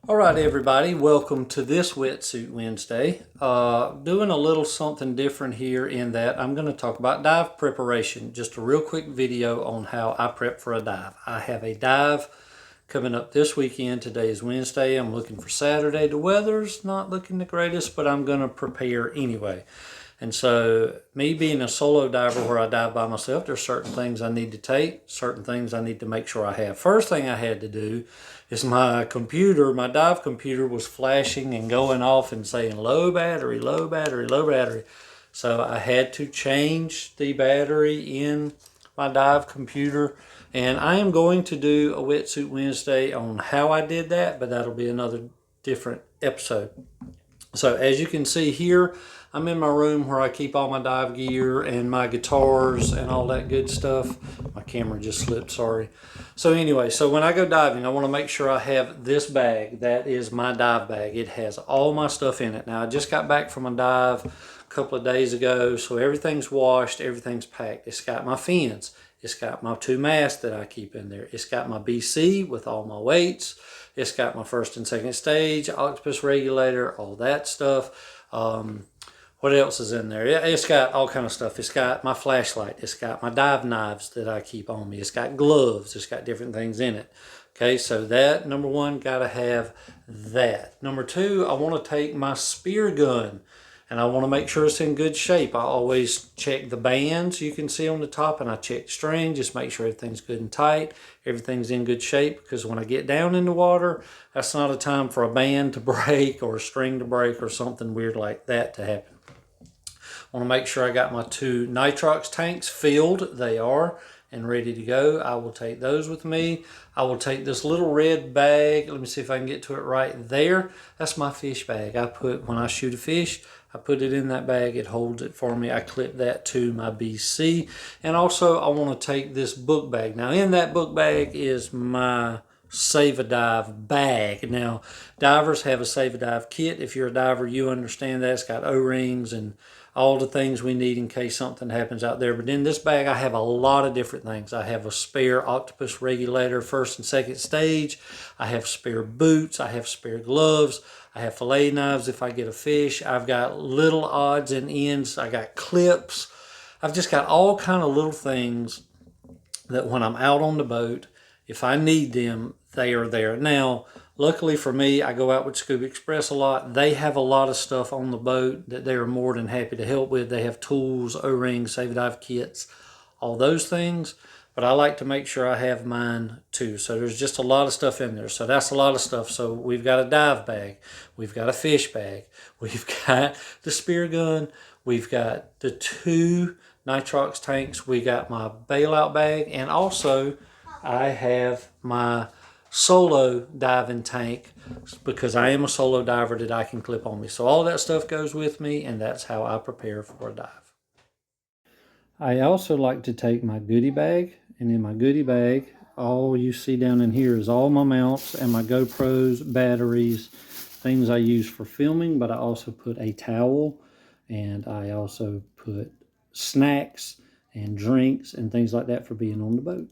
All right, everybody, welcome to this Wetsuit Wednesday. Doing a little something different here in that I'm going to talk about dive preparation. Just a real quick video on how I prep for a dive. I have a dive coming up this weekend. Today is Wednesday. I'm looking for Saturday. The weather's not looking the greatest, but I'm going to prepare anyway. And so me being a solo diver where I dive by myself, there's certain things I need to take, certain things I need to make sure I have. First thing I had to do is my dive computer was flashing and going off and saying low battery, low battery, low battery. So I had to change the battery in my dive computer. And I am going to do a Wetsuit Wednesday on how I did that, but that'll be another different episode. So as you can see here, I'm in my room where I keep all my dive gear and my guitars and all that good stuff. My camera just slipped, sorry. So anyway, so when I go diving, I want to make sure I have this bag. That is my dive bag. It has all my stuff in it. Now, I just got back from a dive a couple of days ago, so everything's washed, everything's packed. It's got my fins. It's got my 2 masks that I keep in there. It's got my BC with all my weights. It's got my first and second stage, octopus regulator, all that stuff. What else is in there? It's got all kind of stuff. It's got my flashlight. It's got my dive knives that I keep on me. It's got gloves. It's got different things in it. Okay, so that, number one, got to have that. Number two, I want to take my spear gun and I want to make sure it's in good shape. I always check the bands you can see on the top, and I check the string, just make sure everything's good and tight, everything's in good shape, because when I get down in the water, that's not a time for a band to break or a string to break or something weird like that to happen. I want to make sure I got my 2 nitrox tanks filled. They are, and ready to go. I will take those with me. I will take this little red bag. Let me see if I can get to it right there. That's my fish bag. When I shoot a fish, I put it in that bag. It holds it for me. I clip that to my BC. And also I want to take this book bag. Now in that book bag is my Save a Dive bag. Now divers have a Save a Dive kit. If you're a diver, you understand that. It's got O-rings and all the things we need in case something happens out there. But in this bag, I have a lot of different things. I have a spare octopus regulator, first and second stage. I have spare boots. I have spare gloves. I have fillet knives if I get a fish. I've got little odds and ends. I got clips. I've just got all kind of little things that when I'm out on the boat, if I need them, they are there. Now, luckily for me, I go out with Scuba Express a lot. They have a lot of stuff on the boat that they are more than happy to help with. They have tools, O-rings, Save a Dive kits, all those things. But I like to make sure I have mine too. So there's just a lot of stuff in there. So that's a lot of stuff. So we've got a dive bag. We've got a fish bag. We've got the spear gun. We've got the 2 nitrox tanks. We got my bailout bag. And also I have my solo diving tank, because I am a solo diver, that I can clip on me. So all that stuff goes with me, and that's how I prepare for a dive. I also like to take my goodie bag, and in my goodie bag, all you see down in here is all my mounts and my GoPros, batteries, things I use for filming, but I also put a towel, and I also put snacks and drinks and things like that for being on the boat.